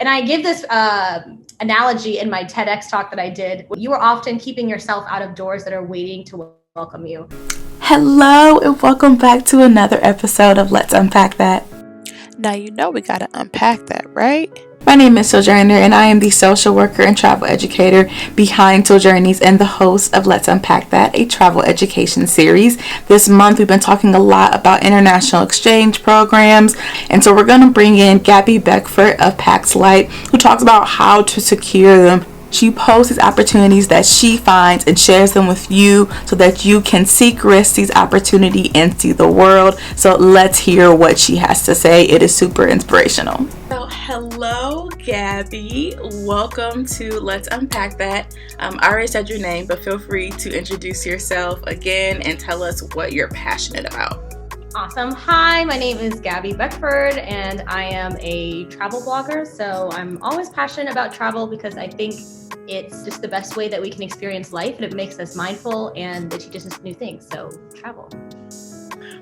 And I give this analogy in my TEDx talk that I did. You are often keeping yourself out of doors that are waiting to welcome you. Hello and welcome back to another episode of Let's Unpack That. Now you know we gotta unpack that, right? My name is Sojourner and I am the social worker and travel educator behind Sojourneys and the host of Let's Unpack That, a travel education series. This month we've been talking a lot about international exchange programs, and so we're going to bring in Gabby Beckford of Pax Light, who talks about how to secure them. She posts these opportunities that she finds and shares them with you so that you can seek, risk these opportunities and see the world. So let's hear what she has to say. It is super inspirational. So hello, Gabby. Welcome to Let's Unpack That. I already said your name, but feel free to introduce yourself again and tell us what you're passionate about. Awesome. Hi, my name is Gabby Beckford, and I am a travel blogger. So I'm always passionate about travel because I think it's just the best way that we can experience life, and it makes us mindful and it teaches us new things. So travel.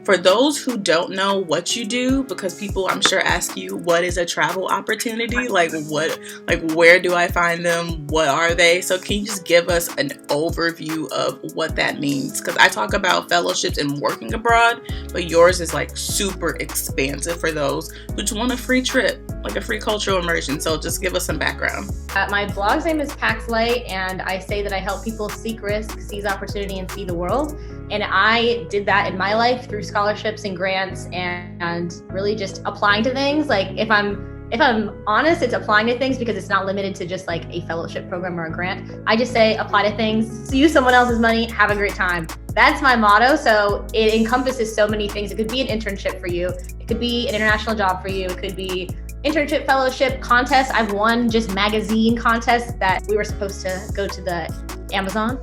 For those who don't know what you do, because people I'm sure ask you, what is a travel opportunity? Where do I find them? What are they? So can you just give us an overview of what that means? Because I talk about fellowships and working abroad, but yours is like super expansive for those who just want a free trip, like a free cultural immersion. So just give us some background. My blog's name is Pax Light, and I say that I help people seek risk, seize opportunity, and see the world. And I did that in my life through scholarships and grants and really just applying to things. Like if I'm honest, it's applying to things because it's not limited to just like a fellowship program or a grant. I just say apply to things, use someone else's money, have a great time. That's my motto. So it encompasses so many things. It could be an internship for you. It could be an international job for you. It could be internship, fellowship, contests. I've won just magazine contests that we were supposed to go to the Amazon,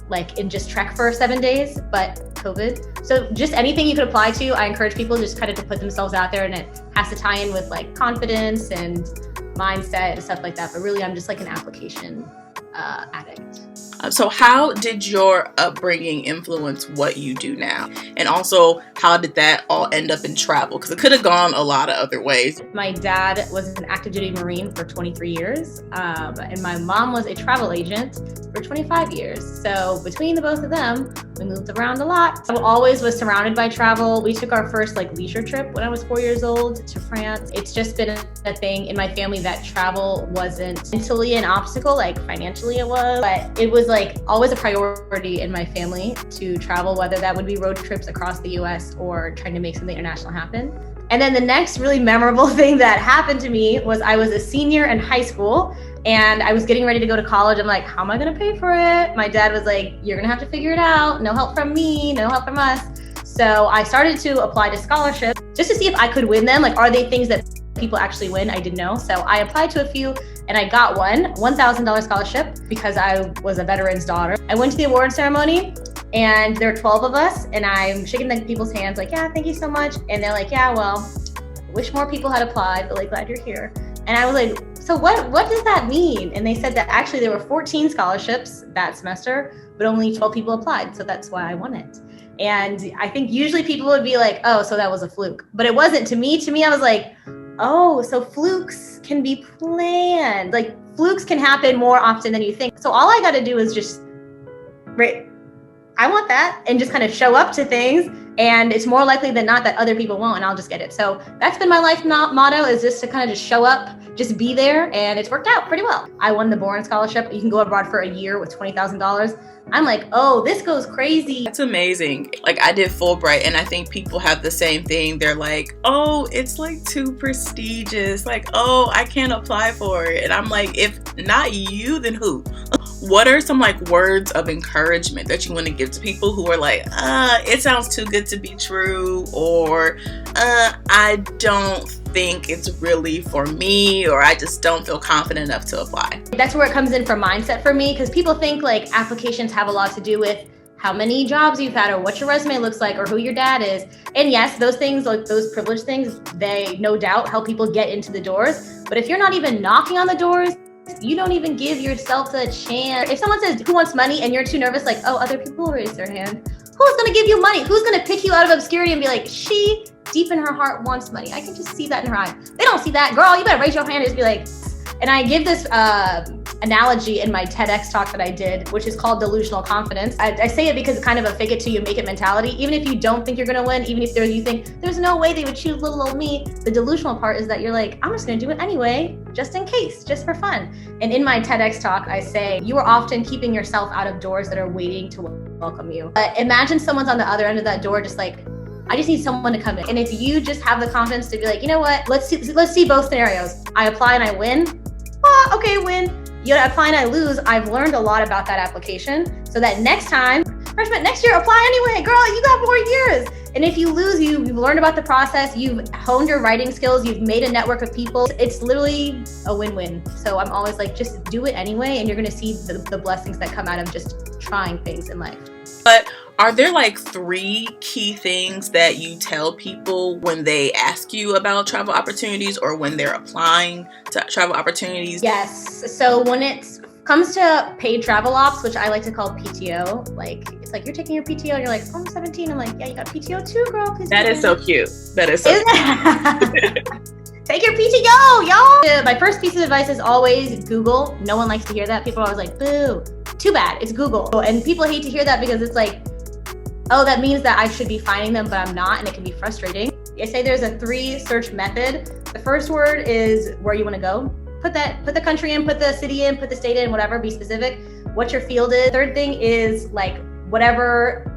and just trek for 7 days, but COVID. So just anything you could apply to, I encourage people just kind of to put themselves out there, and it has to tie in with like confidence and mindset and stuff like that. But really, I'm just like an application addict. So how did your upbringing influence what you do now? And also, how did that all end up in travel? Because it could have gone a lot of other ways. My dad was an active duty Marine for 23 years, and my mom was a travel agent for 25 years. So between the both of them, we moved around a lot. I always was surrounded by travel. We took our first leisure trip when I was 4 years old to France. It's just been a thing in my family that travel wasn't mentally an obstacle, financially it was, but it was always a priority in my family to travel, whether that would be road trips across the US or trying to make something international happen. And then the next really memorable thing that happened to me was I was a senior in high school and I was getting ready to go to college. I'm like, how am I gonna pay for it? My dad was like, you're gonna have to figure it out. No help from me, no help from us. So I started to apply to scholarships just to see if I could win them. Are they things that people actually win? I didn't know. So I applied to a few and I got one $1,000 scholarship because I was a veteran's daughter. I went to the award ceremony and there are 12 of us and I'm shaking the people's hands yeah, thank you so much. And they're like, yeah, well, wish more people had applied, but glad you're here. And I was like, so what does that mean? And they said that actually there were 14 scholarships that semester, but only 12 people applied. So that's why I won it. And I think usually people would be like, oh, so that was a fluke. But it wasn't to me. To me, I was like, oh, so flukes can be planned. Flukes can happen more often than you think. So all I got to do is just, I want that, and just kind of show up to things. And it's more likely than not that other people won't, and I'll just get it. So that's been my life motto, is just to kind of just show up, just be there, and it's worked out pretty well. I won the Boren Scholarship. You can go abroad for a year with $20,000. I'm like, oh, this goes crazy. That's amazing. I did Fulbright, and I think people have the same thing. They're like, oh, it's too prestigious. Oh, I can't apply for it. And I'm like, if not you, then who? What are some words of encouragement that you want to give to people who are it sounds too good to be true, or I don't think it's really for me, or I just don't feel confident enough to apply? That's where it comes in for mindset for me, because people think applications have a lot to do with how many jobs you've had or what your resume looks like or who your dad is. And yes, those things, those privileged things, they no doubt help people get into the doors. But if you're not even knocking on the doors, you don't even give yourself a chance. If someone says, who wants money? And you're too nervous, oh, other people will raise their hand. Who's gonna give you money? Who's gonna pick you out of obscurity and be like, she deep in her heart wants money? I can just see that in her eye. They don't see that. Girl, you better raise your hand and just be like, And I give this analogy in my TEDx talk that I did, which is called delusional confidence. I say it because it's kind of a fake it till you make it mentality. Even if you don't think you're going to win, even if you think there's no way they would choose little old me, the delusional part is that you're like, I'm just going to do it anyway, just in case, just for fun. And in my TEDx talk, I say, you are often keeping yourself out of doors that are waiting to welcome you. But imagine someone's on the other end of that door, just like, I just need someone to come in. And if you just have the confidence to be like, you know what, let's see both scenarios. I apply and I win. Okay, win. You apply and I lose. I've learned a lot about that application, so that next time, freshman, next year, apply anyway. Girl, you got more years. And if you lose, you've learned about the process, you've honed your writing skills, you've made a network of people. It's literally a win-win. So I'm always like, just do it anyway, and you're gonna see the blessings that come out of just trying things in life. But are there like 3 key things that you tell people when they ask you about travel opportunities or when they're applying to travel opportunities? Yes. So when it comes to paid travel ops, which I like to call PTO, like it's like you're taking your PTO and you're like, oh, I'm 17. I'm like, yeah, you got PTO too, girl. Please. That is so cute. That is so cute. Take your PTO, y'all. My first piece of advice is always Google. No one likes to hear that. People are always like, boo. Too bad, it's Google. And people hate to hear that because it's like, oh, that means that I should be finding them, but I'm not, and it can be frustrating. I say there's a 3 search method. The first word is where you want to go. Put the country in, put the city in, put the state in, whatever, be specific. What your field is. Third thing is like whatever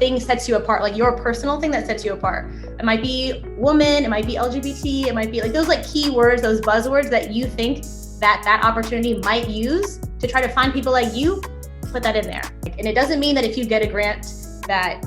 thing sets you apart, like your personal thing that sets you apart. It might be woman, it might be LGBT, it might be like those like keywords, those buzzwords that you think that opportunity might use to try to find people like you. Put that in there. And it doesn't mean that if you get a grant that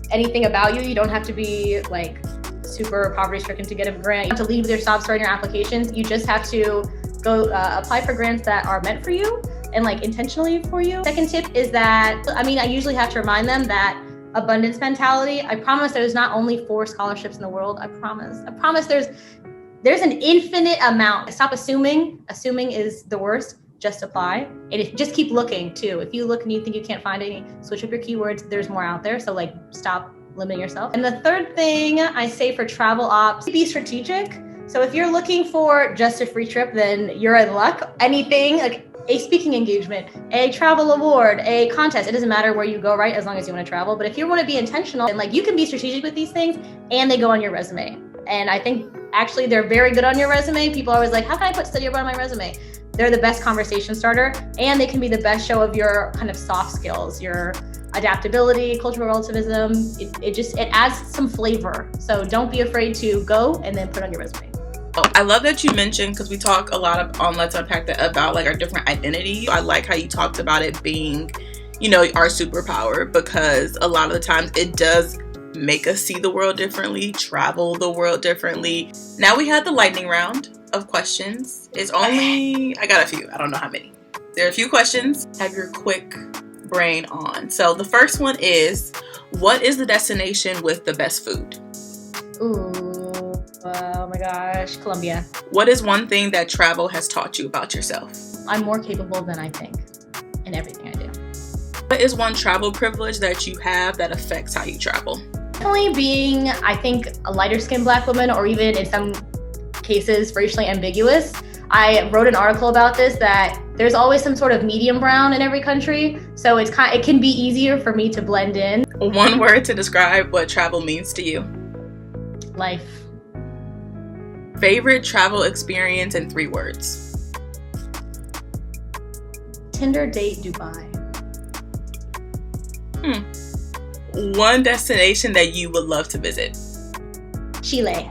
anything about you don't have to be like super poverty stricken to get a grant. You have to leave with your sob story in your applications. You just have to go apply for grants that are meant for you and like intentionally for you. Second tip is that, I usually have to remind them that abundance mentality. I promise there's not only 4 scholarships in the world. I promise there's an infinite amount. Stop assuming. Assuming is the worst. Just apply. And just keep looking too. If you look and you think you can't find any, switch up your keywords. There's more out there. So like stop limiting yourself. And the third thing I say for travel ops, be strategic. So if you're looking for just a free trip, then you're in luck. Anything like a speaking engagement, a travel award, a contest, it doesn't matter where you go, right? As long as you want to travel. But if you want to be intentional, and like you can be strategic with these things and they go on your resume. And I think actually they're very good on your resume. People are always like, how can I put study abroad on my resume? They're the best conversation starter, and they can be the best show of your kind of soft skills, your adaptability, cultural relativism. It adds some flavor. So don't be afraid to go and then put it on your resume. I love that you mentioned, because we talk a lot on Let's Unpack That about like our different identities. I like how you talked about it being, our superpower, because a lot of the times it does make us see the world differently, travel the world differently. Now we had the lightning round of questions. It's only, I got a few, I don't know how many. There are a few questions. Have your quick brain on. So the first one is, what is the destination with the best food? Ooh, oh my gosh, Colombia. What is one thing that travel has taught you about yourself? I'm more capable than I think in everything I do. What is one travel privilege that you have that affects how you travel? Definitely being, I think, a lighter skinned Black woman, or even in some cases racially ambiguous. I wrote an article about this, that there's always some sort of medium brown in every country. So it can be easier for me to blend in. One word to describe what travel means to you. Life. Favorite travel experience in 3 words. Tinder date Dubai. One destination that you would love to visit. Chile.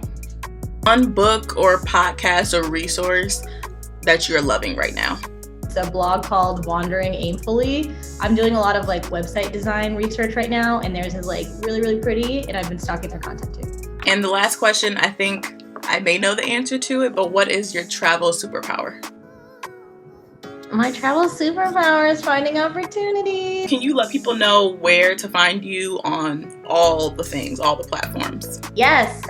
One book or podcast or resource that you're loving right now. It's a blog called Wandering Aimfully. I'm doing a lot of like website design research right now, and theirs is like really, really pretty, and I've been stalking their content too. And the last question, I think I may know the answer to it, but what is your travel superpower? My travel superpower is finding opportunities. Can you let people know where to find you on all the things, all the platforms? Yes.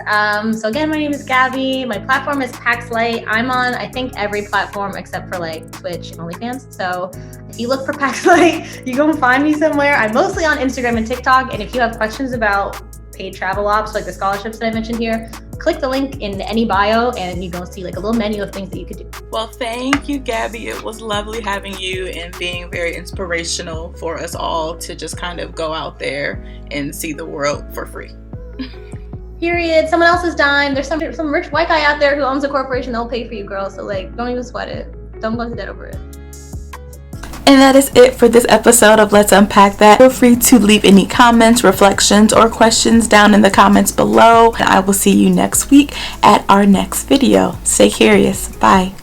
So again, my name is Gabby. My platform is PaxLight. I'm on, I think, every platform except for like Twitch and OnlyFans. So if you look for PaxLight, you go and find me somewhere. I'm mostly on Instagram and TikTok. And if you have questions about paid travel ops, like the scholarships that I mentioned here, click the link in any bio and you're going to see like a little menu of things that you could do. Well, thank you, Gabby. It was lovely having you and being very inspirational for us all to just kind of go out there and see the world for free. Period. Someone else is dying. There's some rich white guy out there who owns a corporation. They'll pay for you, girl. So like, don't even sweat it. Don't go into debt over it. And that is it for this episode of Let's Unpack That. Feel free to leave any comments, reflections, or questions down in the comments below. And I will see you next week at our next video. Stay curious. Bye.